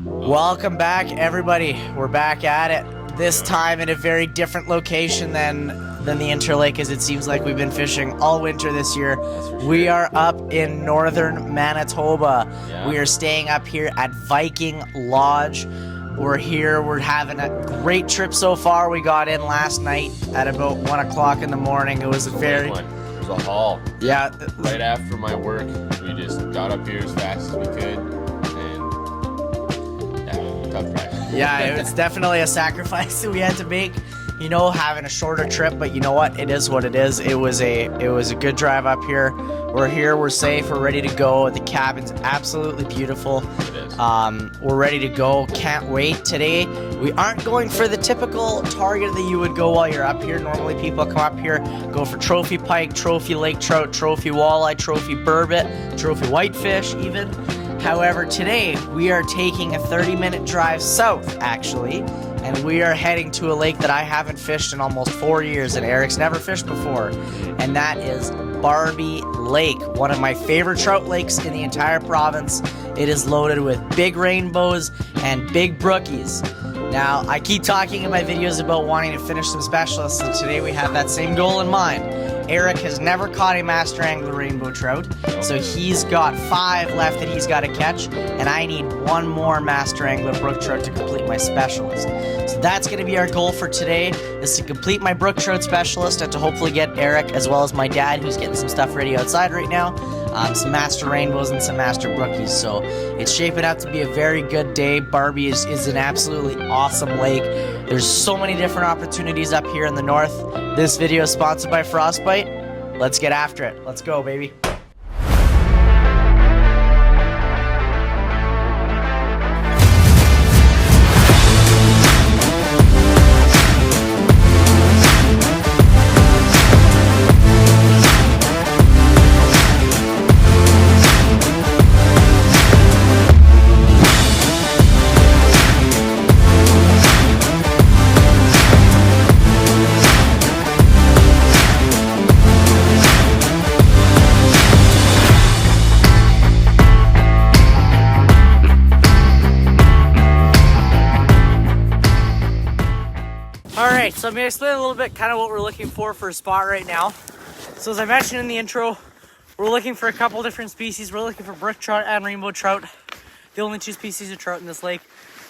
Welcome back, everybody. We're back at it. This time in a very different location than the Interlake, as it seems like we've been fishing all winter this year. Sure. We are up in Northern Manitoba. Yeah. We are staying up here at Viking Lodge. We're here. We're having a great trip so far. We got in last night at about 1 o'clock in the morning. It was a very... It was a haul. Yeah. Right after my work, we just got up here as fast as we could, and yeah, tough ride. Yeah, it's definitely a sacrifice that we had to make. You know, having a shorter trip, but you know what? It is what it is. It was a good drive up here. We're here. We're safe. We're ready to go. The cabin's absolutely beautiful. It is. We're ready to go. Can't wait. Today, we aren't going for the typical target that you would go while you're up here. Normally, people come up here, go for trophy pike, trophy lake trout, trophy walleye, trophy burbot, trophy whitefish, even. However, today, we are taking a 30-minute drive south, actually, and we are heading to a lake that I haven't fished in almost 4 years, and Eric's never fished before, and that is Barbe Lake, one of my favorite trout lakes in the entire province. It is loaded with big rainbows and big brookies. Now, I keep talking in my videos about wanting to finish some specialists, and today we have that same goal in mind. Eric has never caught a master angler rainbow trout, so he's got 5 left that he's got to catch, and I need 1 more master angler brook trout to complete my specialist. So that's going to be our goal for today, is to complete my brook trout specialist and to hopefully get Eric, as well as my dad, who's getting some stuff ready outside right now, some master rainbows and some master brookies. So it's shaping out to be a very good day. Barbe is an absolutely awesome lake. There's so many different opportunities up here in the north. This video is sponsored by Frostbite. Let's get after it. Let's go, baby. Alright, so I'm going to explain a little bit kind of what we're looking for a spot right now. So as I mentioned in the intro, we're looking for a couple different species. We're looking for brook trout and rainbow trout. The only 2 species of trout in this lake.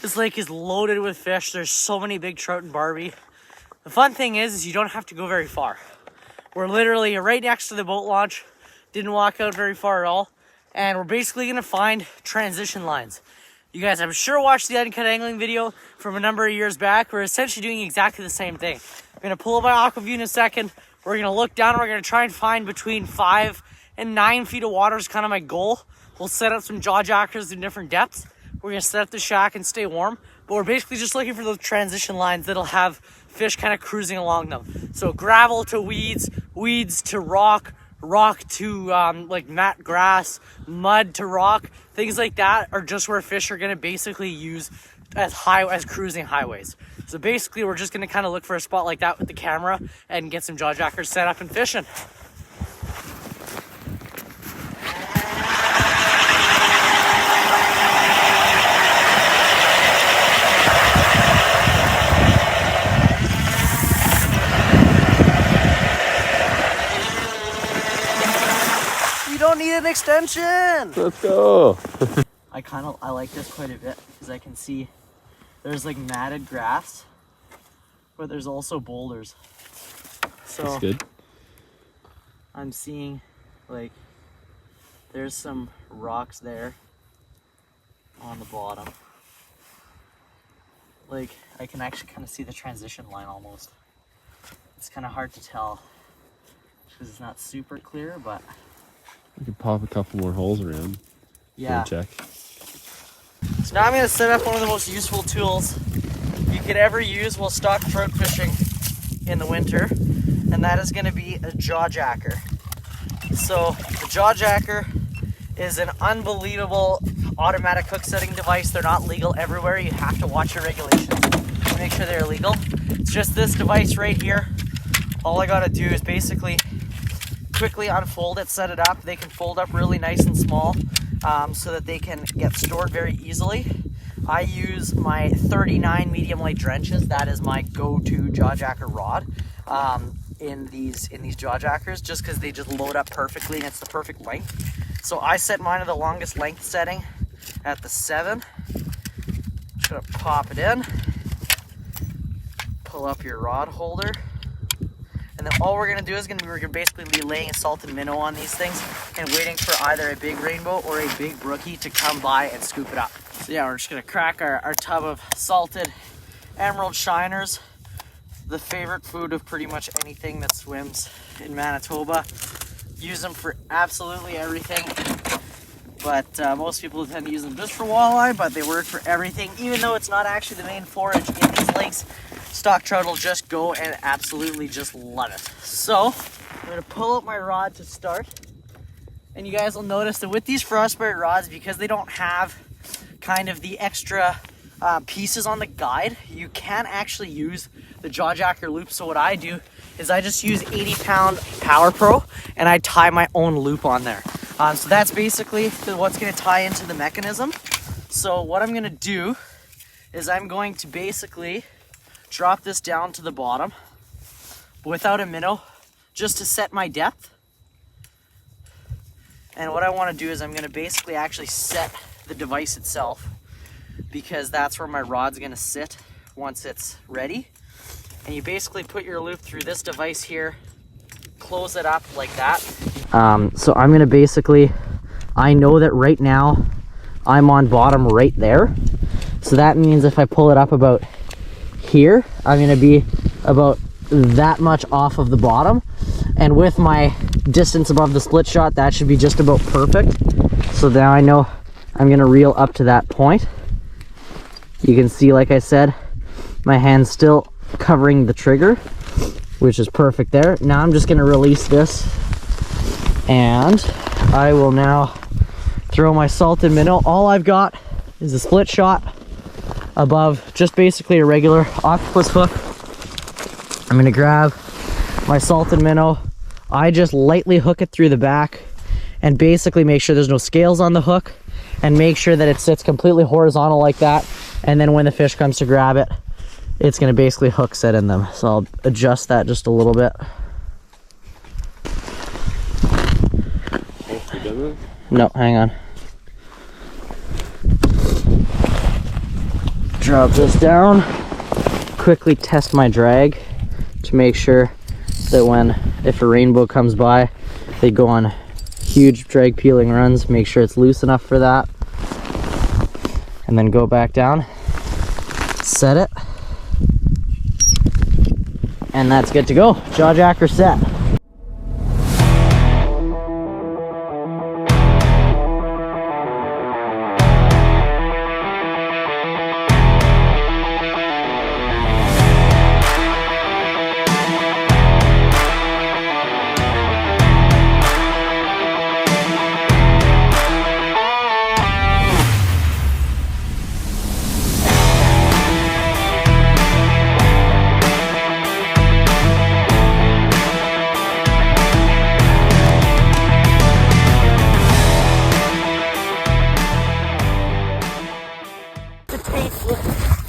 This lake is loaded with fish. There's so many big trout in Barbe. The fun thing is you don't have to go very far. We're literally right next to the boat launch. Didn't walk out very far at all. And we're basically going to find transition lines. You guys, I'm sure, watched the uncut angling video from a number of years back. We're essentially doing exactly the same thing. I'm going to pull up my aquaview in a second. We're going to look down. We're going to try and find between 5 and 9 feet of water is kind of my goal. We'll set up some jaw jackers in different depths. We're going to set up the shack and stay warm. But we're basically just looking for those transition lines that'll have fish kind of cruising along them. So gravel to weeds, weeds to rock, rock to like mat grass, mud to rock. Things like that are just where fish are going to basically use as cruising highways. So basically we're just going to kind of look for a spot like that with the camera and get some jaw jackers set up and fishing. You don't need an extension! Let's go! I like this quite a bit because I can see there's like matted grass, but there's also boulders. So that's good. I'm seeing like there's some rocks there on the bottom. Like I can actually kind of see the transition line almost. It's kind of hard to tell because it's not super clear, but We could pop a couple more holes around. yeah. Check. So now I'm going to set up one of the most useful tools you could ever use while stock trout fishing in the winter, and that is going to be a jaw jacker. So the jaw jacker is an unbelievable automatic hook setting device. They're not legal everywhere. You have to watch your regulations to make sure they're legal. It's just this device right here. All I got to do is basically quickly unfold it, set it up. They can fold up really nice and small so that they can get stored very easily. I use my 39 medium light drenches. That is my go-to jaw jacker rod in these jaw jackers, just because they just load up perfectly and it's the perfect length. So I set mine to the longest length setting at the 7. Just gonna pop it in, pull up your rod holder, and then all we're gonna do is we're gonna basically be laying a salted minnow on these things and waiting for either a big rainbow or a big brookie to come by and scoop it up. So yeah, we're just gonna crack our tub of salted emerald shiners, the favorite food of pretty much anything that swims in Manitoba. Use them for absolutely everything, but most people tend to use them just for walleye, but they work for everything. Even though it's not actually the main forage in these lakes, stock trout will just go and absolutely just love it. So I'm gonna pull out my rod to start, and you guys will notice that with these Frostbite rods, because they don't have kind of the extra pieces on the guide, you can actually use the jaw jacker loop. So what I do is I just use 80-pound Power Pro and I tie my own loop on there. So that's basically what's going to tie into the mechanism. So what I'm going to do is I'm going to basically drop this down to the bottom without a minnow, just to set my depth. And what I want to do is I'm going to basically actually set the device itself, because that's where my rod's going to sit once it's ready. And you basically put your loop through this device here, close it up like that. So I'm going to basically, I know that right now I'm on bottom right there. So that means if I pull it up about here, I'm going to be about that much off of the bottom. And with my distance above the split shot, that should be just about perfect. So now I know I'm going to reel up to that point. You can see, like I said, my hand's still covering the trigger, which is perfect there. Now I'm just going to release this, and I will now throw my salted minnow. All I've got is a split shot above just basically a regular octopus hook. I'm going to grab my salted minnow. I just lightly hook it through the back and basically make sure there's no scales on the hook, and make sure that it sits completely horizontal like that. And then when the fish comes to grab it, it's going to basically hook set in them. So I'll adjust that just a little bit. No, hang on. Drop this down. Quickly test my drag to make sure that if a rainbow comes by, they go on huge drag peeling runs. Make sure it's loose enough for that. And then go back down, set it, and that's good to go. Jaw jacker set.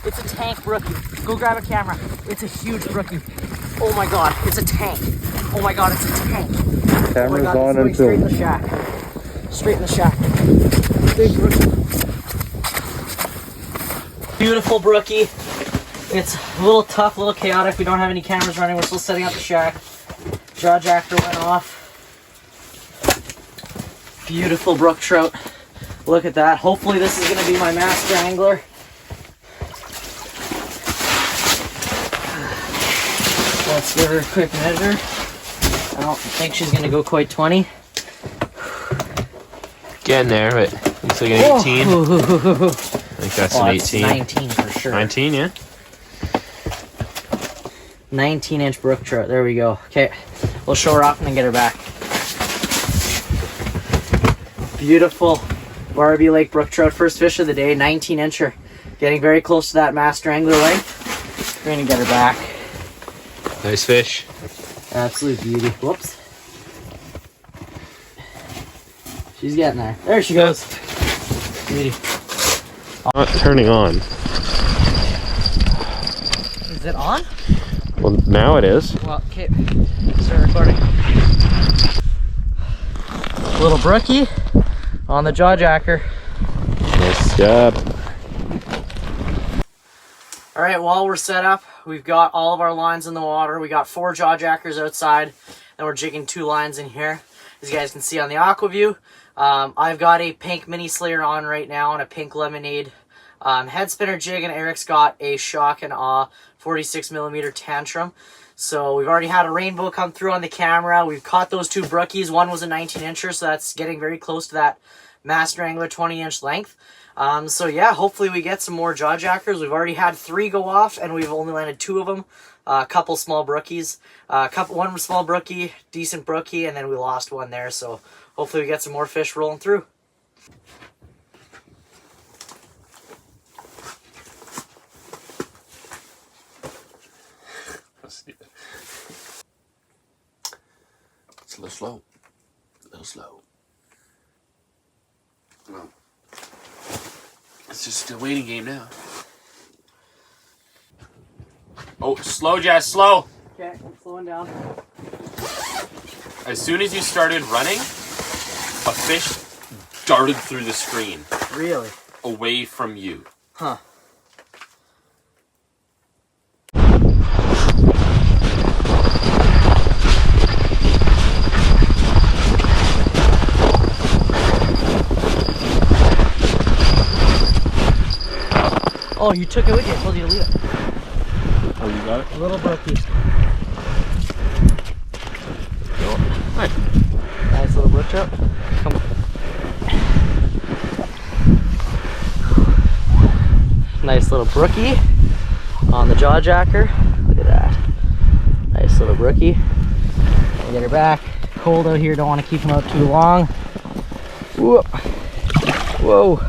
It's a tank brookie. Go grab a camera. It's a huge brookie. Oh my god, it's a tank. Oh my god, it's a tank. Camera's on until straight in the shack. Straight in the shack. Big brookie. Beautiful brookie. It's a little tough, a little chaotic. We don't have any cameras running. We're still setting up the shack. Jaw jacker went off. Beautiful brook trout. Look at that. Hopefully this is going to be my master angler. Let's give her a quick measure. I don't think she's going to go quite 20. Getting there, but looks like an 18. I think that's an 18. 19 for sure. 19, yeah. 19-inch brook trout. There we go. Okay, we'll show her off and then get her back. Beautiful Barbe Lake brook trout. First fish of the day, 19-incher. Getting very close to that master angler length. We're going to get her back. Nice fish. Absolute beauty. Whoops. She's getting there. There she goes. Beauty. Not turning on. Is it on? Well, now it is. Well, okay. Start recording. Little brookie on the jaw jacker. Nice job. All right, while we're set up, we've got all of our lines in the water. We got 4 jaw jackers outside, and we're jigging 2 lines in here. As you guys can see on the aqua view, I've got a pink mini slayer on right now and a pink lemonade head spinner jig, and Eric's got a shock and awe 46mm tantrum. So we've already had a rainbow come through on the camera. We've caught those 2 brookies. One was a 19-incher, so that's getting very close to that Master Angler 20-inch length. So yeah, hopefully we get some more jaw jackers. We've already had 3 go off, and we've only landed 2 of them. A couple small brookies, one small brookie, decent brookie, and then we lost one there. So hopefully we get some more fish rolling through. Stupid. It's a little slow. A little slow. Well, it's just a waiting game now. Oh, slow, Jess, slow. Okay, I'm slowing down. As soon as you started running, a fish darted through the screen. Really? Away from you. Huh. Oh, you took it with you. I told you to leave it. Oh, you got it? A little brookie. Nice. Nice little brook trout. Come on. Nice little brookie on the jaw jacker. Look at that. Nice little brookie. We'll get her back. Cold out here. Don't want to keep them out too long. Whoa. Whoa.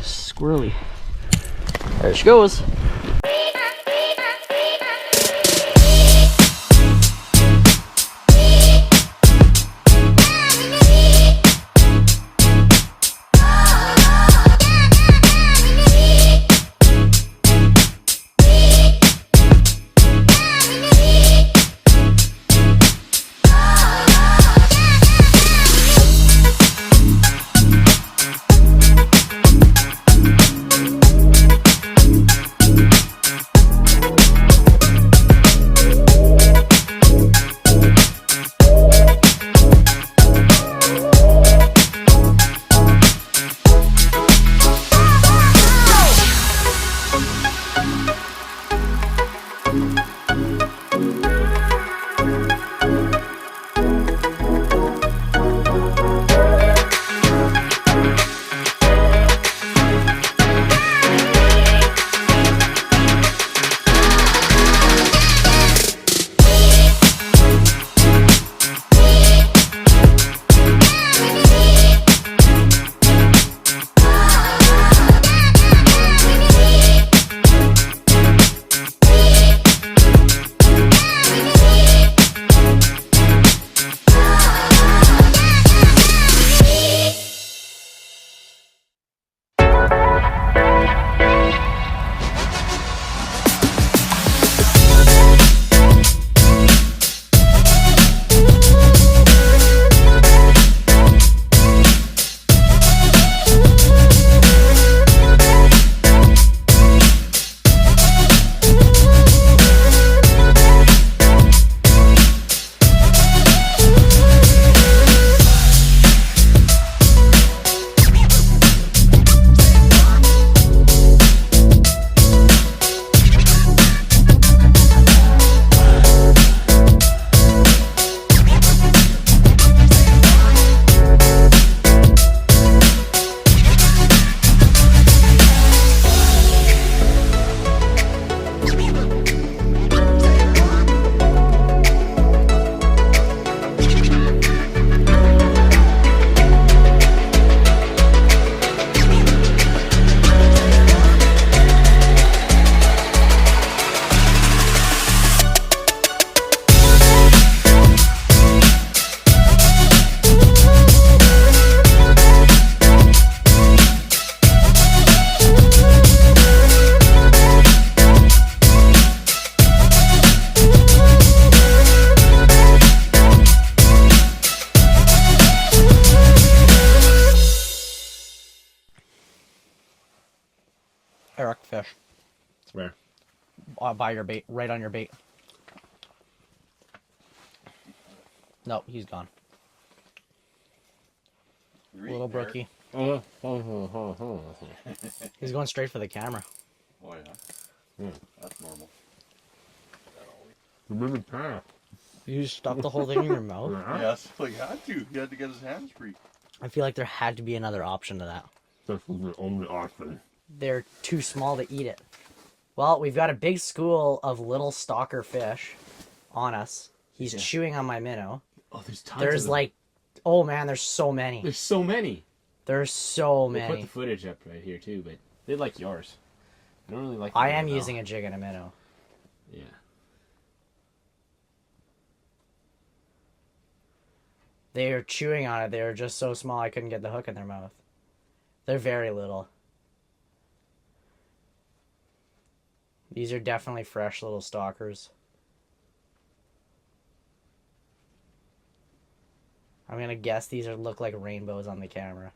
Squirrely. There she goes. Erik, fish. Where? By your bait, right on your bait. No, he's gone. Little brookie. He's going straight for the camera. Oh yeah. That's normal. You just stuffed the whole thing in your mouth? Yes, he had to. He had to get his hands free. I feel like there had to be another option to that. This was the only option. They're too small to eat it. Well, we've got a big school of little stalker fish on us. He's chewing on my minnow. Oh, there's tons There's of them. like, oh man, there's so many. There's so many. There's so We'll put many. the footage up right here too, but they like yours. I don't really like. I am using a jig and a minnow. Yeah. They are chewing on it. They were just so small I couldn't get the hook in their mouth. They're very little. These are definitely fresh little stalkers. I'm gonna guess these look like rainbows on the camera.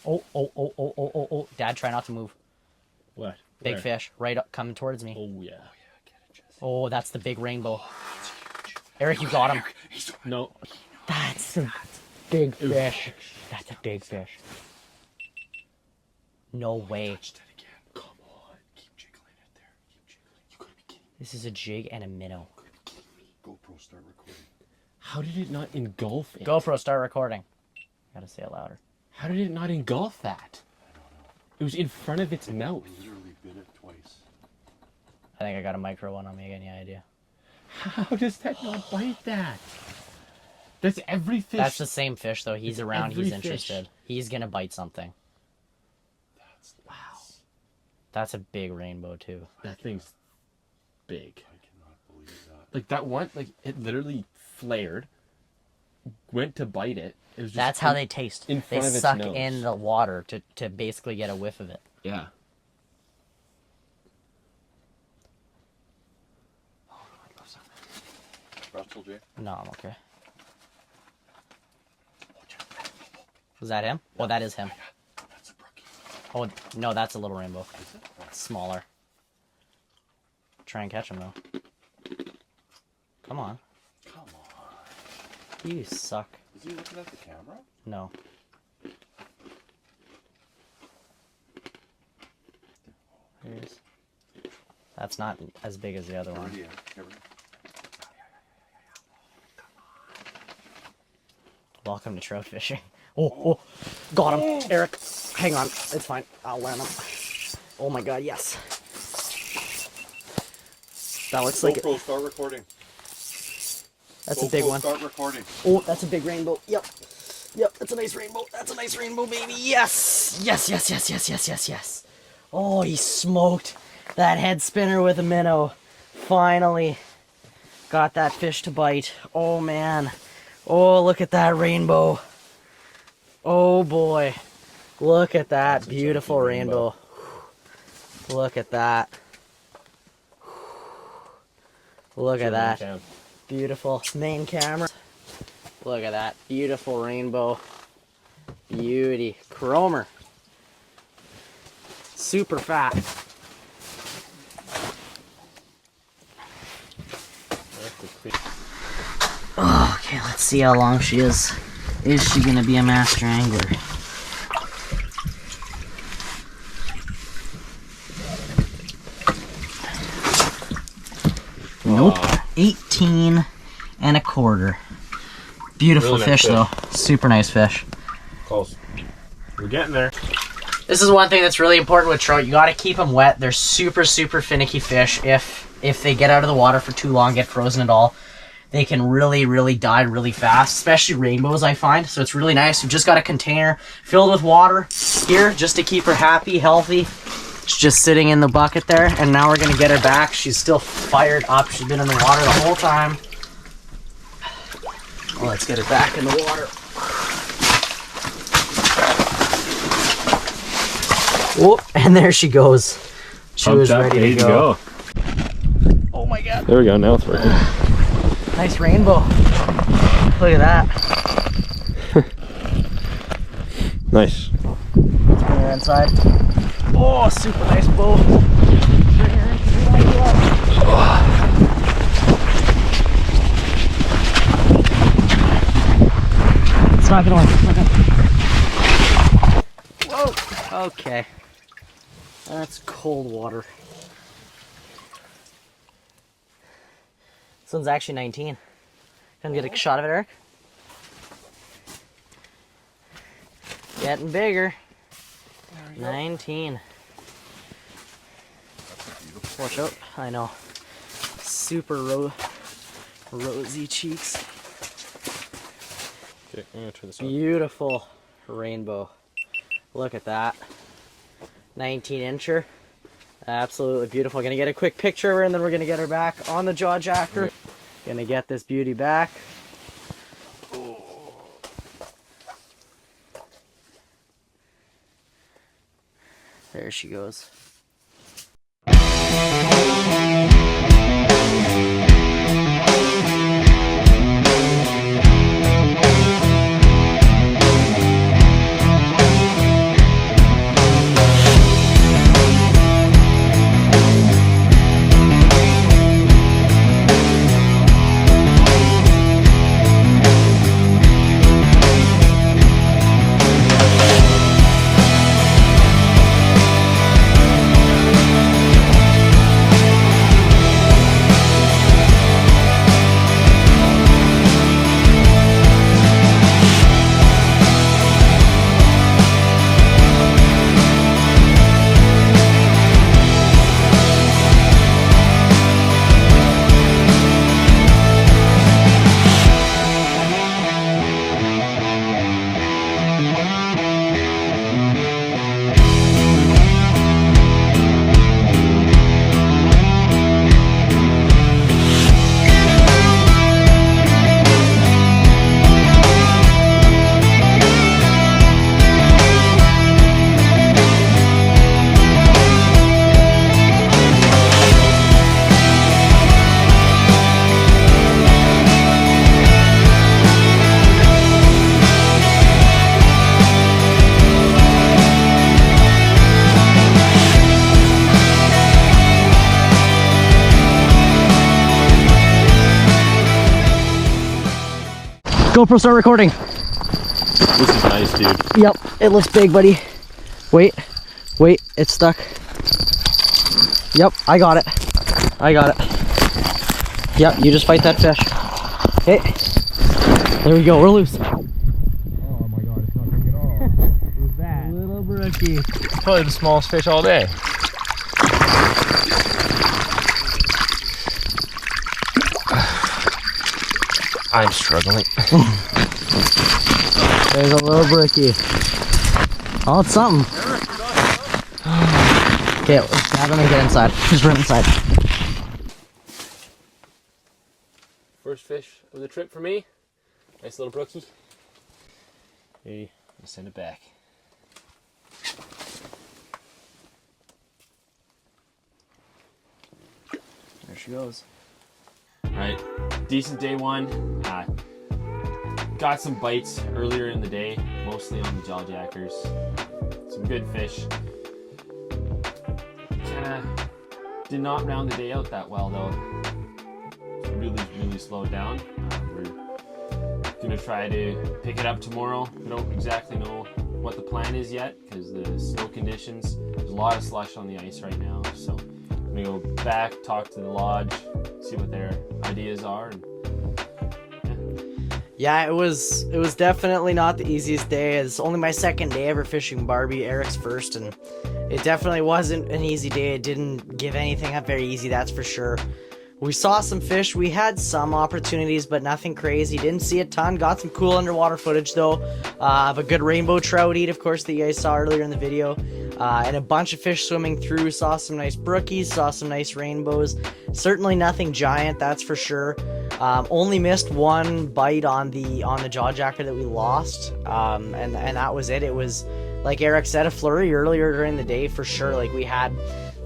Oh. Dad, try not to move. What? Big Where? fish, right up, coming towards me. Oh yeah. Oh, that's the big rainbow. Erik, you got him. No. That's a big fish. That's a big fish. No way. Come on, keep jiggling it there. Keep jiggling. You gotta be kidding me. This is a jig and a minnow. You gotta be kidding me. GoPro, start recording. How did it not engulf it? GoPro, start recording. Gotta say it louder. How did it not engulf that? I don't know. It was in front of its mouth. We literally bit it twice. I think I got a micro one on me. Any idea? How does that not bite that? That's every fish. That's the same fish though. He's It's around. every He's fish. interested. He's gonna bite something. That's nuts. That's a big rainbow too. That thing's big. I cannot believe that. Like that one, like it literally flared, went to bite it. It was just That's how they taste. in They front of its suck nose. in the water to basically get a whiff of it. Yeah. Russell J. No, I'm okay. Was that him? Oh, that is him. That's a brookie. Oh, no, that's a little rainbow. Is it? Smaller. Try and catch him, though. Come on. Come on. You suck. Is he looking at the camera? No. There he is. That's not as big as the other one. Yeah. Here we go. Welcome to trout fishing. Oh, got him. Erik, hang on. It's fine. I'll land him. Oh my god, yes. That looks like it. GoPro, start recording. That's a big one. Start recording. Oh, that's a big rainbow. Yep, that's a nice rainbow. That's a nice rainbow, baby. Yes. Oh, he smoked that head spinner with a minnow. Finally got that fish to bite. Oh, man. Oh, look at that rainbow. Oh, boy. Look at that That's a beautiful chunky rainbow. Look at that. Look at that. Beautiful main camera. Look at that beautiful rainbow. Beauty. Chromer. Super fat. Okay, let's see how long she is. Is she gonna be a master angler? Nope. 18 and a quarter. Beautiful Really nice fish though. Super nice fish. Close. We're getting there. This is one thing that's really important with trout. You got to keep them wet. They're super finicky fish. If they get out of the water for too long, get frozen at all, they can really die really fast, especially rainbows, I find. So it's really nice. We've just got a container filled with water here just to keep her happy, healthy. She's just sitting in the bucket there, and now we're going to get her back. She's still fired up. She's been in the water the whole time. Well, let's get her back in the water. Whoop, and there she goes. She was ready to go. Oh my god. There we go, now it's working. Nice rainbow. Look at that. Nice. Let's bring her inside. Oh, super nice bow. Bring her inside. It's not gonna work. Whoa. Okay. That's cold water. This one's actually 19. Come get a shot of it, Eric. Getting bigger. 19. Watch out. I know. Super rosy cheeks. Okay, I'm gonna turn this on. Beautiful rainbow. Look at that. 19 incher. Absolutely beautiful. Gonna get a quick picture of her and then we're gonna get her back on the jaw jacker. Okay. Gonna get this beauty back. There she goes. GoPro, start recording. This is nice, dude. Yep, it looks big, buddy. Wait, it's stuck. Yep, I got it. Yep, you just fight that fish. Okay, there we go, we're loose. Oh my god, it's not big at all. Who's that? Little brookie. Probably the smallest fish all day. I'm struggling. There's a little brookie. Oh, it's something. Okay, let's grab him and get inside. Just run inside. First fish of the trip for me. Nice little brookie. Hey, let's send it back. There she goes. Alright, decent day one. Got some bites earlier in the day, mostly on the jaw jackers. Some good fish. Kinda did not round the day out that well though. Really slowed down. We're gonna try to pick it up tomorrow. We don't exactly know what the plan is yet because the snow conditions, there's a lot of slush on the ice right now. So I'm gonna go back, talk to the lodge, see what their ideas are. And Yeah, it was definitely not the easiest day. It's only my second day ever fishing Barbie, Eric's first, and it definitely wasn't an easy day. It didn't give anything up very easy, that's for sure. We saw some fish, we had some opportunities, but nothing crazy. Didn't see a ton, got some cool underwater footage though, of a good rainbow trout eat, of course, that you guys saw earlier in the video, and a bunch of fish swimming through. Saw some nice brookies, saw some nice rainbows. Certainly nothing giant, that's for sure. Only missed one bite on the jaw jacker that we lost, and that was it. It was, like Erik said, a flurry earlier during the day for sure. Like we had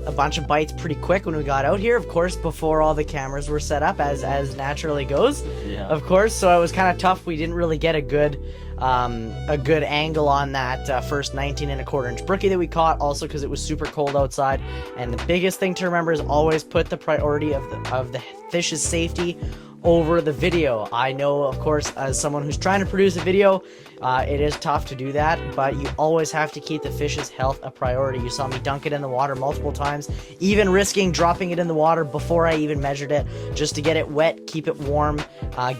a bunch of bites pretty quick when we got out here, of course, before all the cameras were set up, as naturally goes. Yeah. Of course, so it was kind of tough. We didn't really get a good angle on that first 19 1/4 inch brookie that we caught, also because it was super cold outside. And the biggest thing to remember is always put the priority of the fish's safety over the video. I know, of course, as someone who's trying to produce a video, it is tough to do that, but you always have to keep the fish's health a priority. You saw me dunk it in the water multiple times, even risking dropping it in the water before I even measured it, just to get it wet, keep it warm,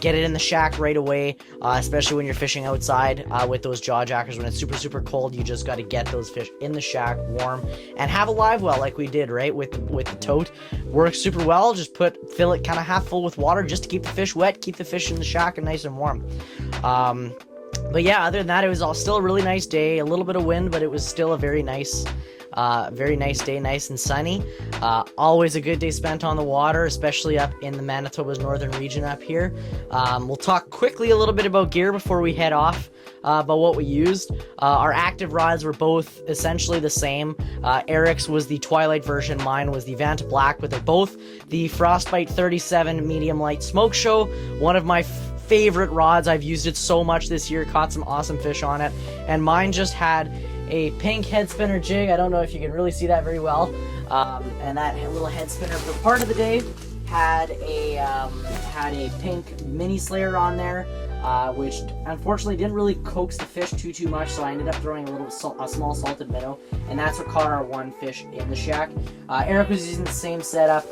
get it in the shack right away, especially when you're fishing outside with those jaw jackers. When it's super, super cold, you just got to get those fish in the shack warm and have a live well like we did, right, with the tote. Works super well. Just fill it kind of half full with water just to keep the fish wet, keep the fish in the shack and nice and warm. But yeah, other than that, it was still a really nice day. A little bit of wind, but it was still a very nice day, nice and sunny. Always a good day spent on the water, especially up in the Manitoba's northern region up here. We'll talk quickly a little bit about gear before we head off, about what we used. Our active rods were both essentially the same. Erik's was the Twilight version, mine was the Vanta Black, but they're both the Frostbite 37 medium light smoke show. One of my favorite rods. I've used it so much this year, caught some awesome fish on it, and mine just had a pink head spinner jig. I don't know if you can really see that very well, and that little head spinner for part of the day had a pink mini slayer on there, which unfortunately didn't really coax the fish too much, so I ended up throwing a small salted minnow, and that's what caught our one fish in the shack. Erik was using the same setup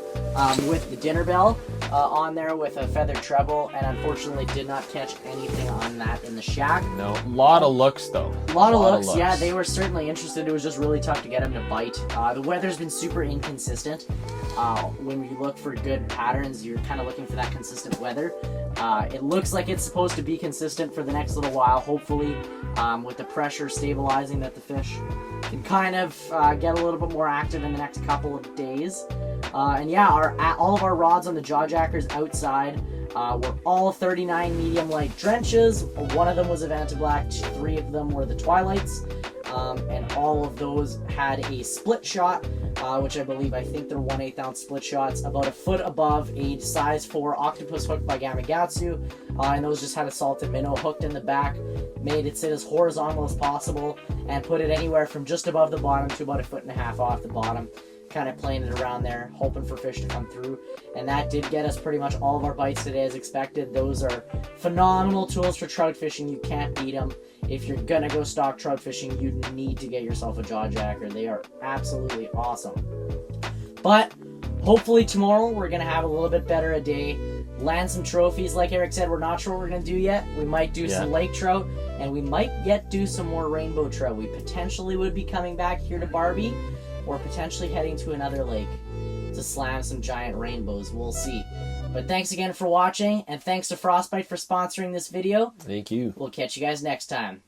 with the dinner bell on there with a feathered treble, and unfortunately did not catch anything on that in the shack. No, a lot of looks though. A lot of looks, yeah, they were certainly interested. It was just really tough to get them to bite. The weather's been super inconsistent. When you look for good patterns, you're kind of looking for that consistent weather. It looks like it's supposed to be consistent for the next little while, hopefully, with the pressure stabilizing, that the fish can kind of get a little bit more active in the next couple of days. And yeah, all of our rods on the jaw jackers outside were all 39 medium light drenches. One of them was a Vanta Black, 3 of them were the Twilights, and all of those had a split shot, which I think they're 1/8 ounce split shots, about a foot above a size 4 octopus hook by Gamakatsu, and those just had a salted minnow hooked in the back, made it sit as horizontal as possible, and put it anywhere from just above the bottom to about 1.5 feet off the bottom, kind of playing it around there, hoping for fish to come through. And that did get us pretty much all of our bites today as expected. Those are phenomenal tools for trout fishing. You can't beat them. If you're gonna go stock trout fishing, you need to get yourself a jaw jacker. They are absolutely awesome. But hopefully tomorrow we're gonna have a little bit better a day, land some trophies. Like Erik said, we're not sure what we're gonna do yet. We might do some lake trout, and we might yet do some more rainbow trout. We potentially would be coming back here to Barbe, or potentially heading to another lake to slam some giant rainbows. We'll see. But thanks again for watching, and thanks to Frostbite for sponsoring this video. Thank you. We'll catch you guys next time.